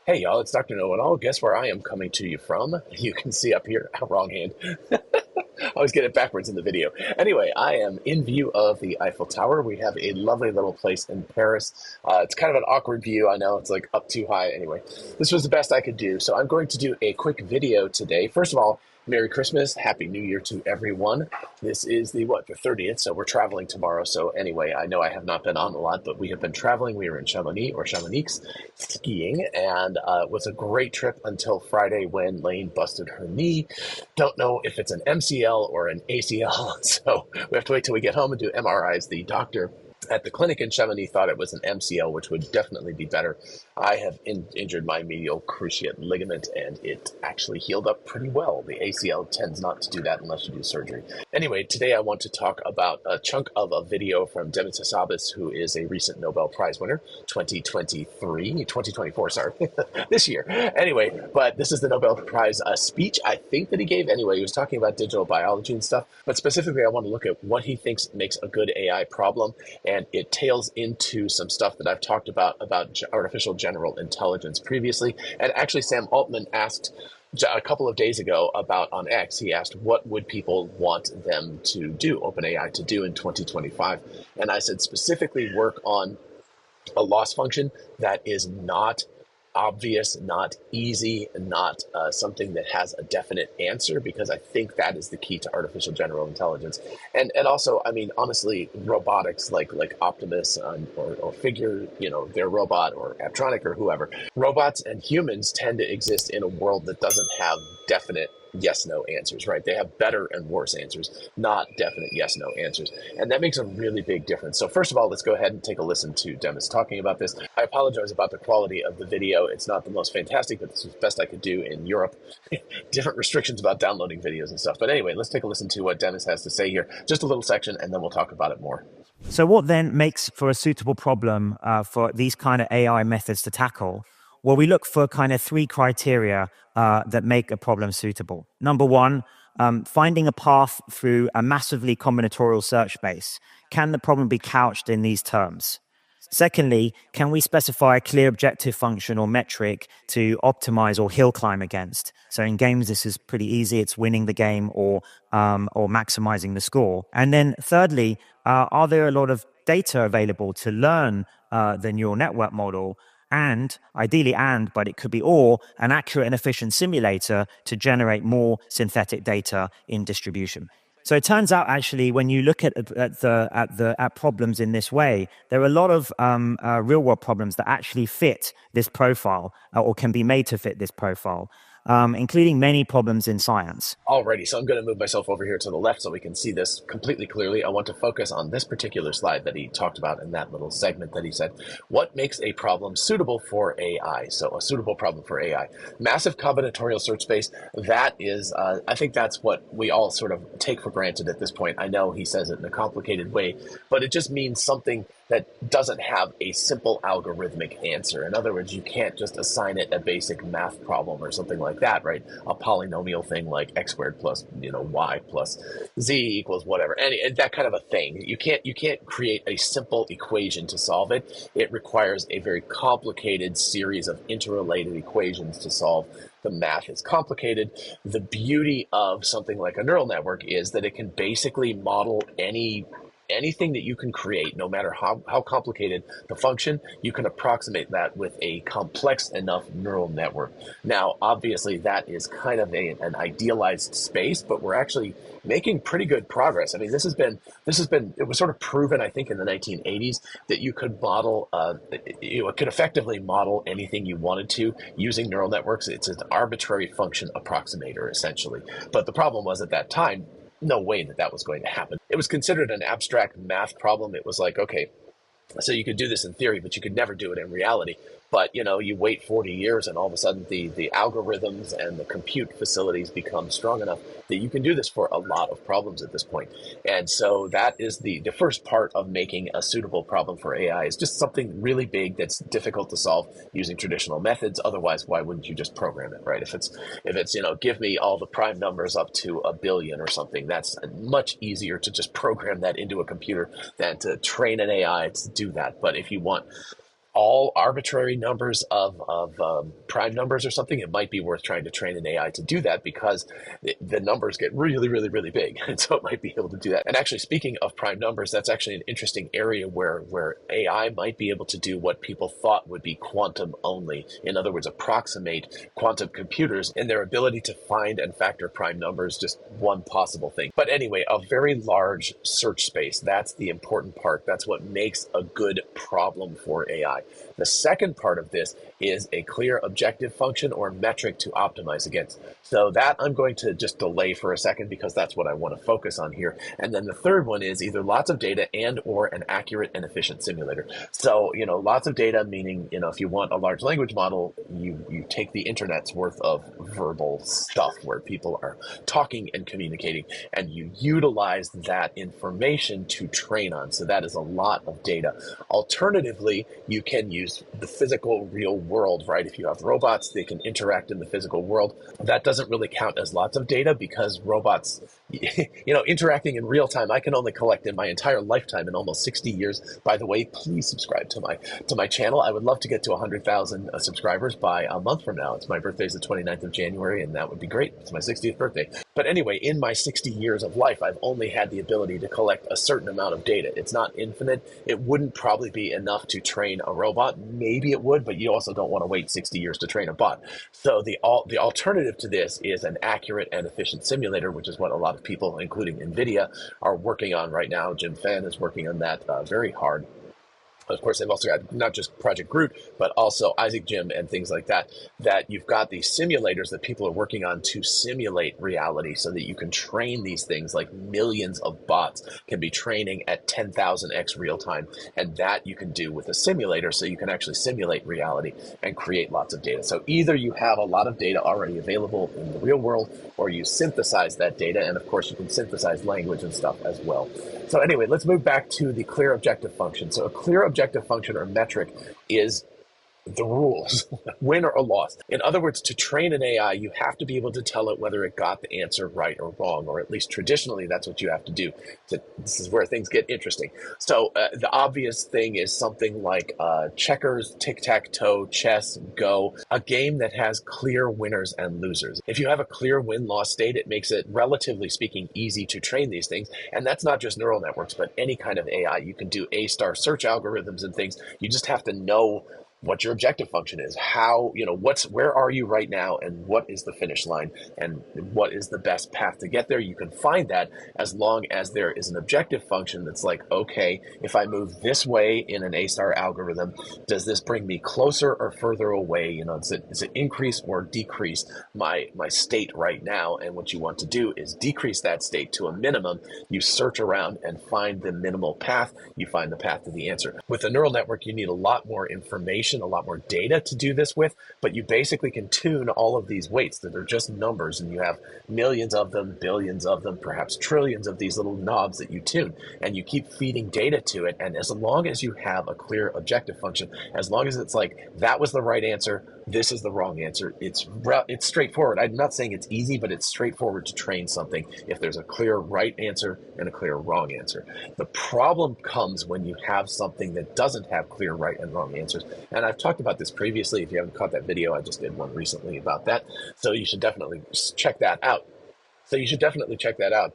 Hey y'all, it's Dr. Know-It-All. Guess where I am coming to you from? You can see up here, wrong hand. I always get it backwards in the video. Anyway, I am in view of the Eiffel Tower. We have a lovely little place in Paris. It's kind of an awkward view. I know it's like up too high. Anyway, this was the best I could do. So I'm going to do a quick video today. First of all, Merry Christmas, Happy New Year to everyone. This is the 30th, so we're traveling tomorrow. So anyway, I know I have not been on a lot, but we have been traveling. We were in Chamonix skiing, and it was a great trip until Friday when Lane busted her knee. Don't know if it's an MCL or an ACL, so we have to wait till we get home and do MRIs. The doctor at the clinic in Chamonix thought it was an MCL, which would definitely be better. I have injured my medial cruciate ligament, and it actually healed up pretty well. The ACL tends not to do that unless you do surgery. Anyway, today I want to talk about a chunk of a video from Demis Hassabis, who is a recent Nobel Prize winner, 2024, sorry, this year. Anyway, but this is the Nobel Prize speech, I think, that he gave. Anyway, he was talking about digital biology and stuff, but specifically I want to look at what he thinks makes a good AI problem, and it tails into some stuff that I've talked about artificial general intelligence previously. And actually, Sam Altman asked a couple of days ago about on X, he asked, what would people want them to do, OpenAI to do in 2025? And I said, specifically work on a loss function that is not obvious, not easy, not something that has a definite answer, because I think that is the key to artificial general intelligence. And also, I mean, honestly, robotics like Optimus or Figure, their robot, or Aptronic or whoever, robots and humans tend to exist in a world that doesn't have definite yes no answers, right? They have better and worse answers, not definite yes no answers, and that makes a really big difference. So first of all, let's go ahead and take a listen to Demis talking about this. I apologize about the quality of the video. It's not the most fantastic, but this is the best I could do in Europe. Different restrictions about downloading videos and stuff, but anyway, let's take a listen to what Demis has to say here. Just a little section, and then we'll talk about it more. So what then makes for a suitable problem for these kind of AI methods to tackle? Well, we look for kind of three criteria that make a problem suitable. Number one, finding a path through a massively combinatorial search space. Can the problem be couched in these terms? Secondly, can we specify a clear objective function or metric to optimize or hill climb against? So in games, this is pretty easy. It's winning the game or maximizing the score. And then thirdly, are there a lot of data available to learn the neural network model? And ideally, but it could be or, an accurate and efficient simulator to generate more synthetic data in distribution. So it turns out, actually, when you look at problems in this way, there are a lot of real world problems that actually fit this profile or can be made to fit this profile, including many problems in science. Alrighty, so I'm going to move myself over here to the left so we can see this completely clearly. I want to focus on this particular slide that he talked about in that little segment that he said, what makes a problem suitable for AI? So a suitable problem for AI. Massive combinatorial search space, that is, I think that's what we all sort of take for granted at this point. I know he says it in a complicated way, but it just means something that doesn't have a simple algorithmic answer. In other words, you can't just assign it a basic math problem or something like that, right? A polynomial thing like x squared plus y plus z equals whatever, and that kind of a thing. You can't create a simple equation to solve it. It requires a very complicated series of interrelated equations to solve. The math is complicated. The beauty of something like a neural network is that it can basically model anything that you can create, no matter how complicated the function. You can approximate that with a complex enough neural network. Now, obviously, that is kind of an idealized space, but we're actually making pretty good progress. I mean, it was sort of proven, I think, in the 1980s that you could model, it could effectively model anything you wanted to using neural networks. It's an arbitrary function approximator, essentially. But the problem was, at that time, no way that was going to happen. It was considered an abstract math problem. It was like, okay, so you could do this in theory, but you could never do it in reality. But, you wait 40 years and all of a sudden the algorithms and the compute facilities become strong enough that you can do this for a lot of problems at this point. And so that is the first part of making a suitable problem for AI, is just something really big that's difficult to solve using traditional methods. Otherwise, why wouldn't you just program it, right? If it's give me all the prime numbers up to 1 billion or something, that's much easier to just program that into a computer than to train an AI to do that. But if you want all arbitrary numbers of prime numbers or something, it might be worth trying to train an AI to do that, because the numbers get really, really, really big. And so it might be able to do that. And actually, speaking of prime numbers, that's actually an interesting area where AI might be able to do what people thought would be quantum only. In other words, approximate quantum computers in their ability to find and factor prime numbers, just one possible thing. But anyway, a very large search space, that's the important part. That's what makes a good problem for AI. The second part of this is a clear objective function or metric to optimize against. So that I'm going to just delay for a second, because that's what I want to focus on here. And then the third one is either lots of data and or an accurate and efficient simulator. So, lots of data, meaning, if you want a large language model, you take the internet's worth of verbal stuff where people are talking and communicating, and you utilize that information to train on. So that is a lot of data. Alternatively, you can use the physical real world, right? If you have robots, they can interact in the physical world. That doesn't really count as lots of data, because robots, interacting in real time, I can only collect in my entire lifetime in almost 60 years. By the way, please subscribe to my channel. I would love to get to 100,000 subscribers by a month from now. It's my birthday is the 29th of January, and that would be great. It's my 60th birthday. But anyway, in my 60 years of life, I've only had the ability to collect a certain amount of data. It's not infinite. It wouldn't probably be enough to train a robot. Maybe it would, but you also don't want to wait 60 years to train a bot. So the alternative to this is an accurate and efficient simulator, which is what a lot of people, including NVIDIA, are working on right now. Jim Fan is working on that very hard. Of course, they've also got not just Project Groot, but also Isaac Jim and things like that, that you've got these simulators that people are working on to simulate reality, so that you can train these things. Like millions of bots can be training at 10,000x real time. And that you can do with a simulator, so you can actually simulate reality and create lots of data. So either you have a lot of data already available in the real world, or you synthesize that data. And of course, you can synthesize language and stuff as well. So anyway, let's move back to the clear objective function. So a clear objective function or metric is the rules, win or loss. In other words, to train an AI, you have to be able to tell it whether it got the answer right or wrong, or at least traditionally, that's what you have to do. This is where things get interesting. So the obvious thing is something like checkers, tic-tac-toe, chess, Go, a game that has clear winners and losers. If you have a clear win-loss state, it makes it, relatively speaking, easy to train these things. And that's not just neural networks, but any kind of AI. You can do A-star search algorithms and things. You just have to know what your objective function is, how, where are you right now, and what is the finish line, and what is the best path to get there. You can find that as long as there is an objective function that's like, okay, if I move this way in an A-star algorithm, does this bring me closer or further away? Does it increase or decrease my state right now? And what you want to do is decrease that state to a minimum. You search around and find the minimal path. You find the path to the answer. With a neural network, you need a lot more information, a lot more data to do this with, but you basically can tune all of these weights that are just numbers, and you have millions of them, billions of them, perhaps trillions of these little knobs that you tune, and you keep feeding data to it. And as long as you have a clear objective function, as long as it's like, that was the right answer, this is the wrong answer, it's straightforward. I'm not saying it's easy, but it's straightforward to train something if there's a clear right answer and a clear wrong answer. The problem comes when you have something that doesn't have clear right and wrong answers. And I've talked about this previously. If you haven't caught that video, I just did one recently about that. So you should definitely check that out.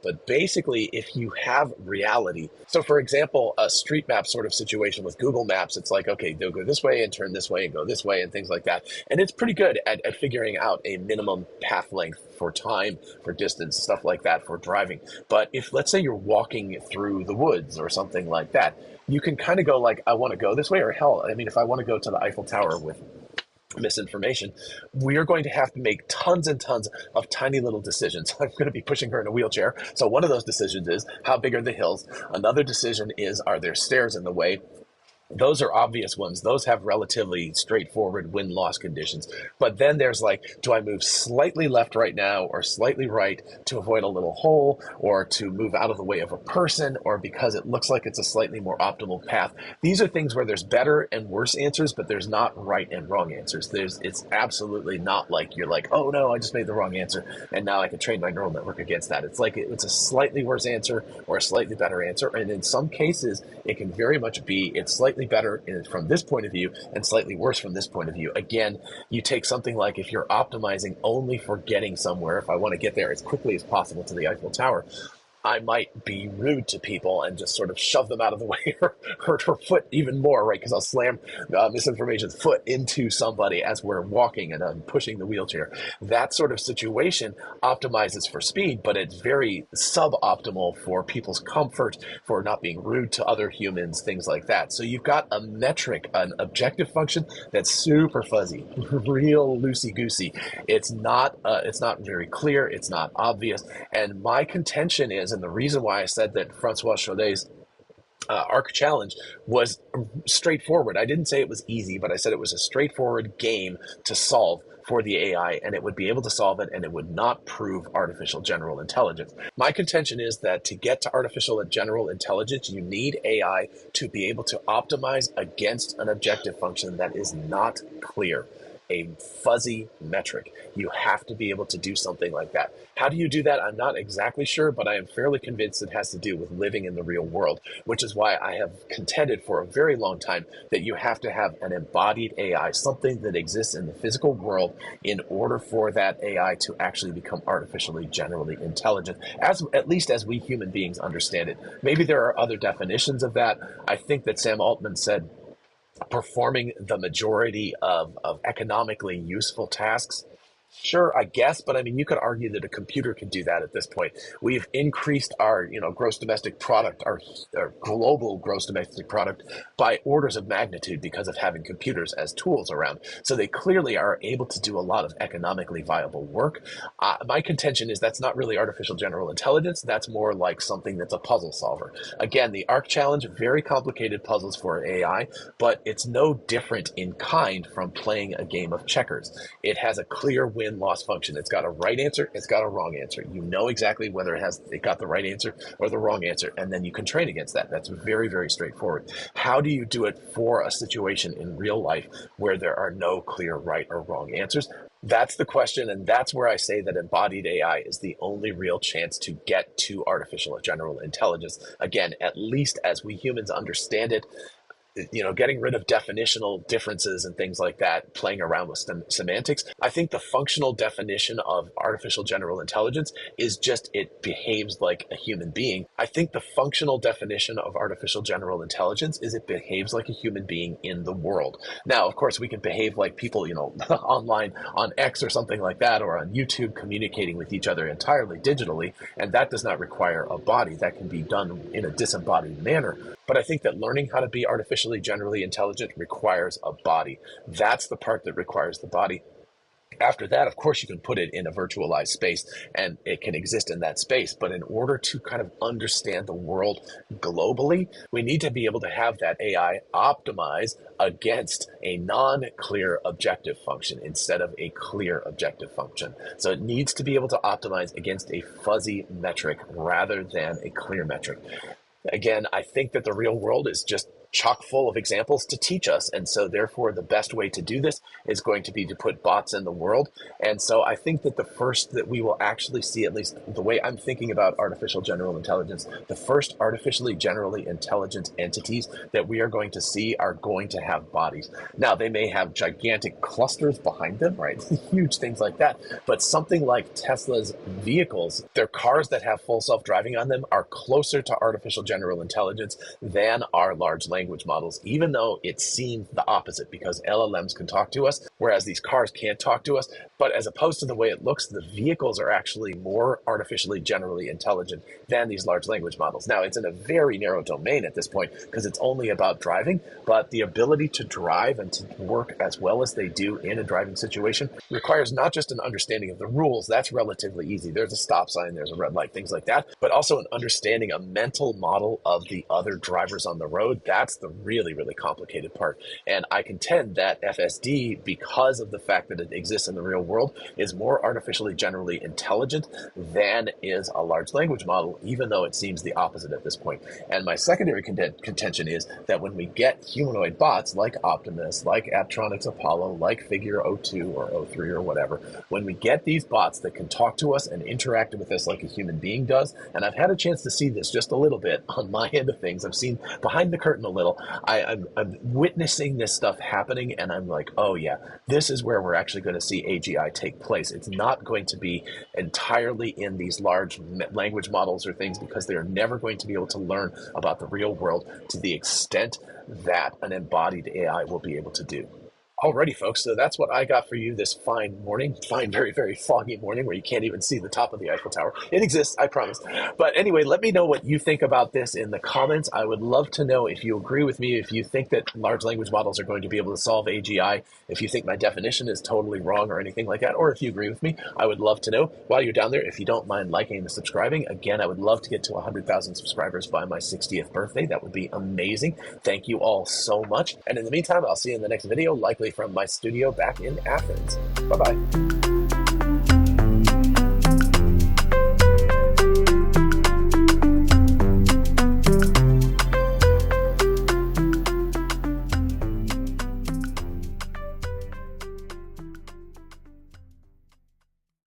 But basically, if you have reality, so for example, a street map sort of situation with Google Maps, it's like, okay, they'll go this way and turn this way and go this way and things like that. And it's pretty good at figuring out a minimum path length for time, for distance, stuff like that for driving. But if, let's say, you're walking through the woods or something like that, you can kind of go like, I want to go this way, or hell, I mean, if I want to go to the Eiffel Tower with misinformation, we are going to have to make tons and tons of tiny little decisions. I'm going to be pushing her in a wheelchair. So one of those decisions is, how big are the hills? Another decision is, are there stairs in the way? Those are obvious ones. Those have relatively straightforward win-loss conditions. But then there's like, do I move slightly left right now or slightly right to avoid a little hole, or to move out of the way of a person, or because it looks like it's a slightly more optimal path? These are things where there's better and worse answers, but there's not right and wrong answers. It's absolutely not like you're like, oh no, I just made the wrong answer, and now I can train my neural network against that. It's like it's a slightly worse answer or a slightly better answer. And in some cases, it can very much be it's slightly slightly better from this point of view and slightly worse from this point of view. Again, you take something like if you're optimizing only for getting somewhere, if I want to get there as quickly as possible to the Eiffel Tower, I might be rude to people and just sort of shove them out of the way or hurt her foot even more, right? Because I'll slam misinformation's foot into somebody as we're walking and I'm pushing the wheelchair. That sort of situation optimizes for speed, but it's very suboptimal for people's comfort, for not being rude to other humans, things like that. So you've got a metric, an objective function that's super fuzzy, real loosey-goosey. It's not very clear. It's not obvious. And my contention is, and the reason why I said that Francois Chaudet's ARC challenge was straightforward. I didn't say it was easy, but I said it was a straightforward game to solve for the AI, and it would be able to solve it, and it would not prove artificial general intelligence. My contention is that to get to artificial general intelligence, you need AI to be able to optimize against an objective function that is not clear, a fuzzy metric. You have to be able to do something like that. How do you do that? I'm not exactly sure, but I am fairly convinced it has to do with living in the real world, which is why I have contended for a very long time that you have to have an embodied AI, something that exists in the physical world in order for that AI to actually become artificially generally intelligent, at least as we human beings understand it. Maybe there are other definitions of that. I think that Sam Altman said performing the majority of economically useful tasks. Sure, I guess, but I mean, you could argue that a computer could do that at this point. We've increased our, gross domestic product, our global gross domestic product by orders of magnitude because of having computers as tools around. So they clearly are able to do a lot of economically viable work. My contention is that's not really artificial general intelligence. That's more like something that's a puzzle solver. Again, the ARC challenge, very complicated puzzles for AI, but it's no different in kind from playing a game of checkers. It has a clear win-loss function. It's got a right answer, it's got a wrong answer. You know exactly whether it got the right answer or the wrong answer, and then you can train against that. That's very, very straightforward. How do you do it for a situation in real life where there are no clear right or wrong answers? That's the question, and that's where I say that embodied AI is the only real chance to get to artificial general intelligence. Again, at least as we humans understand it, getting rid of definitional differences and things like that, playing around with semantics. I think the functional definition of artificial general intelligence is just it behaves like a human being. I think the functional definition of artificial general intelligence is it behaves like a human being in the world. Now, of course, we can behave like people, online on X or something like that, or on YouTube, communicating with each other entirely digitally, and that does not require a body. That can be done in a disembodied manner. But I think that learning how to be artificially generally intelligent requires a body. That's the part that requires the body. After that, of course, you can put it in a virtualized space and it can exist in that space. But in order to kind of understand the world globally, we need to be able to have that AI optimize against a non-clear objective function instead of a clear objective function. So it needs to be able to optimize against a fuzzy metric rather than a clear metric. Again, I think that the real world is just chock full of examples to teach us. And so therefore, the best way to do this is going to be to put bots in the world. And so I think that the first that we will actually see, at least the way I'm thinking about artificial general intelligence, the first artificially generally intelligent entities that we are going to see are going to have bodies. Now, they may have gigantic clusters behind them, right? Huge things like that. But something like Tesla's vehicles, their cars that have full self-driving on them are closer to artificial general intelligence than our large language models, even though it seems the opposite because LLMs can talk to us, whereas these cars can't talk to us. But as opposed to the way it looks, the vehicles are actually more artificially generally intelligent than these large language models. Now, it's in a very narrow domain at this point because it's only about driving, but the ability to drive and to work as well as they do in a driving situation requires not just an understanding of the rules. That's relatively easy. There's a stop sign, there's a red light, things like that, but also an understanding, a mental model of the other drivers on the road. That's the really, really complicated part. And I contend that FSD, because of the fact that it exists in the real world, is more artificially generally intelligent than is a large language model, even though it seems the opposite at this point. And my secondary contention is that when we get humanoid bots like Optimus, like Apptronic's Apollo, like Figure 02 or 03 or whatever, when we get these bots that can talk to us and interact with us like a human being does, and I've had a chance to see this just a little bit on my end of things. I've seen behind the curtain a little, little, I'm witnessing this stuff happening, and I'm like, oh yeah, this is where we're actually going to see AGI take place. It's not going to be entirely in these large language models or things, because they're never going to be able to learn about the real world to the extent that an embodied AI will be able to do. Alrighty, folks, so that's what I got for you this fine morning, fine, very, very foggy morning where you can't even see the top of the Eiffel Tower. It exists, I promise. But anyway, let me know what you think about this in the comments. I would love to know if you agree with me, if you think that large language models are going to be able to solve AGI, if you think my definition is totally wrong or anything like that, or if you agree with me. I would love to know. While you're down there, if you don't mind liking and subscribing, again, I would love to get to 100,000 subscribers by my 60th birthday. That would be amazing. Thank you all so much. And in the meantime, I'll see you in the next video, likely from my studio back in Athens. Bye-bye.